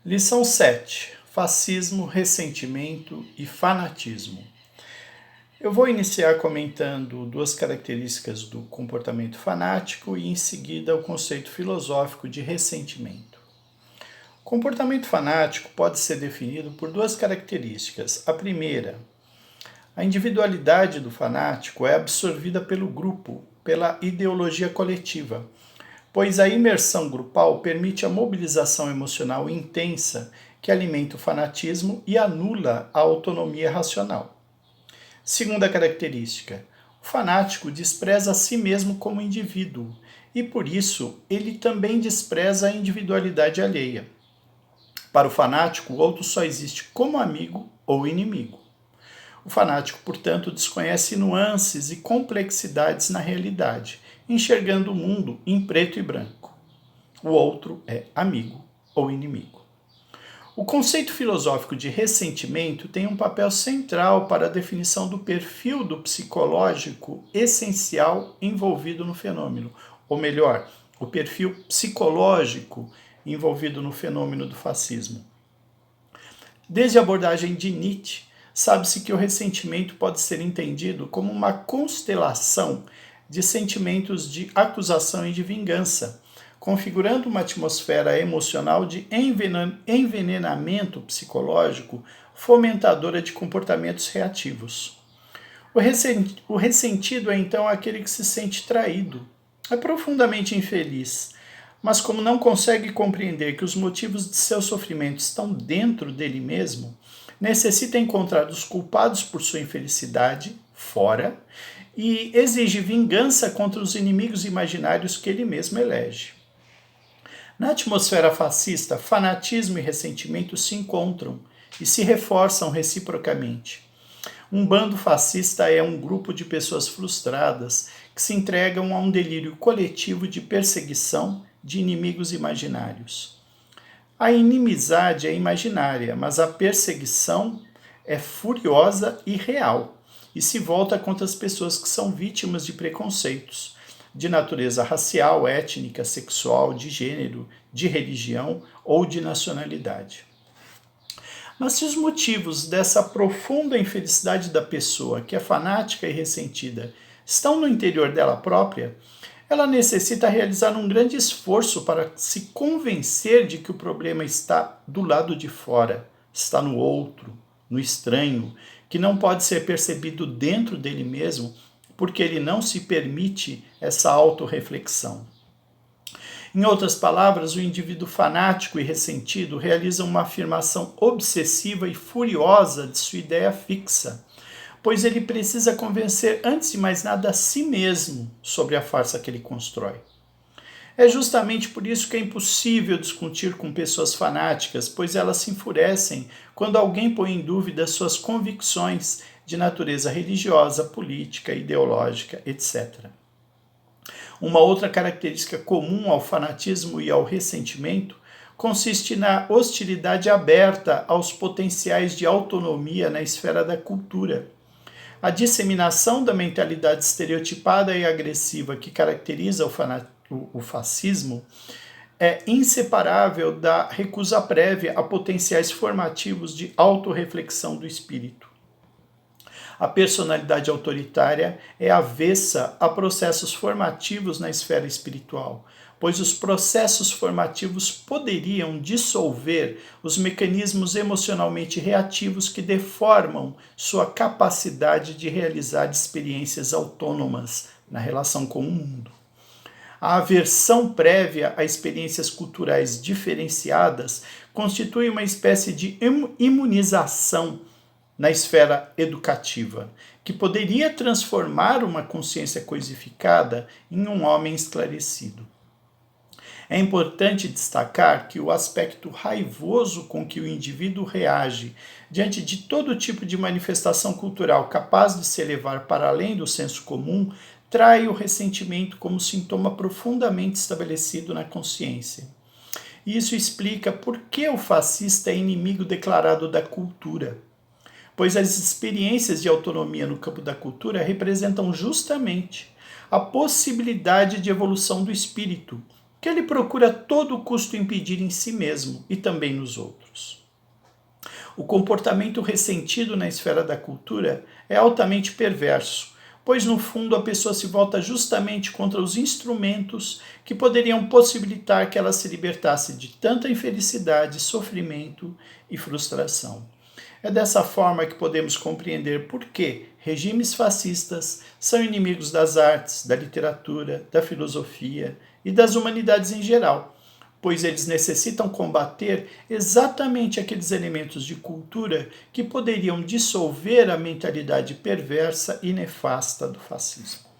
Lição 7: Fascismo, ressentimento e fanatismo. Eu vou iniciar comentando duas características do comportamento fanático e, em seguida, o conceito filosófico de ressentimento. O comportamento fanático pode ser definido por duas características. A primeira, a individualidade do fanático é absorvida pelo grupo, pela ideologia coletiva, pois a imersão grupal permite a mobilização emocional intensa que alimenta o fanatismo e anula a autonomia racional. Segunda característica, o fanático despreza a si mesmo como indivíduo e, por isso, ele também despreza a individualidade alheia. Para o fanático, o outro só existe como amigo ou inimigo. O fanático, portanto, desconhece nuances e complexidades na realidade, enxergando o mundo em preto e branco. O outro é amigo ou inimigo. O conceito filosófico de ressentimento tem um papel central para a definição do perfil do psicológico essencial envolvido no fenômeno, ou melhor, o perfil psicológico envolvido no fenômeno do fascismo. Desde a abordagem de Nietzsche, sabe-se que o ressentimento pode ser entendido como uma constelação de sentimentos de acusação e de vingança, configurando uma atmosfera emocional de envenenamento psicológico fomentadora de comportamentos reativos. O ressentido é então aquele que se sente traído, é profundamente infeliz, mas como não consegue compreender que os motivos de seu sofrimento estão dentro dele mesmo, necessita encontrar os culpados por sua infelicidade fora e exige vingança contra os inimigos imaginários que ele mesmo elege. Na atmosfera fascista, fanatismo e ressentimento se encontram e se reforçam reciprocamente. Um bando fascista é um grupo de pessoas frustradas que se entregam a um delírio coletivo de perseguição de inimigos imaginários. A inimizade é imaginária, mas a perseguição é furiosa e real e se volta contra as pessoas que são vítimas de preconceitos de natureza racial, étnica, sexual, de gênero, de religião ou de nacionalidade. Mas se os motivos dessa profunda infelicidade da pessoa, que é fanática e ressentida, estão no interior dela própria, ela necessita realizar um grande esforço para se convencer de que o problema está do lado de fora, está no outro, no estranho, que não pode ser percebido dentro dele mesmo, porque ele não se permite essa autorreflexão. Em outras palavras, o indivíduo fanático e ressentido realiza uma afirmação obsessiva e furiosa de sua ideia fixa, pois ele precisa convencer antes de mais nada a si mesmo sobre a farsa que ele constrói. É justamente por isso que é impossível discutir com pessoas fanáticas, pois elas se enfurecem quando alguém põe em dúvida suas convicções de natureza religiosa, política, ideológica, etc. Uma outra característica comum ao fanatismo e ao ressentimento consiste na hostilidade aberta aos potenciais de autonomia na esfera da cultura. A disseminação da mentalidade estereotipada e agressiva que caracteriza o fascismo é inseparável da recusa prévia a potenciais formativos de autorreflexão do espírito. A personalidade autoritária é avessa a processos formativos na esfera espiritual, pois os processos formativos poderiam dissolver os mecanismos emocionalmente reativos que deformam sua capacidade de realizar experiências autônomas na relação com o mundo. A aversão prévia a experiências culturais diferenciadas constitui uma espécie de imunização na esfera educativa, que poderia transformar uma consciência coisificada em um homem esclarecido. É importante destacar que o aspecto raivoso com que o indivíduo reage diante de todo tipo de manifestação cultural capaz de se elevar para além do senso comum trai o ressentimento como sintoma profundamente estabelecido na consciência. Isso explica por que o fascista é inimigo declarado da cultura, pois as experiências de autonomia no campo da cultura representam justamente a possibilidade de evolução do espírito, que ele procura a todo custo impedir em si mesmo e também nos outros. O comportamento ressentido na esfera da cultura é altamente perverso, pois no fundo a pessoa se volta justamente contra os instrumentos que poderiam possibilitar que ela se libertasse de tanta infelicidade, sofrimento e frustração. É dessa forma que podemos compreender por que regimes fascistas são inimigos das artes, da literatura, da filosofia e das humanidades em geral, pois eles necessitam combater exatamente aqueles elementos de cultura que poderiam dissolver a mentalidade perversa e nefasta do fascismo.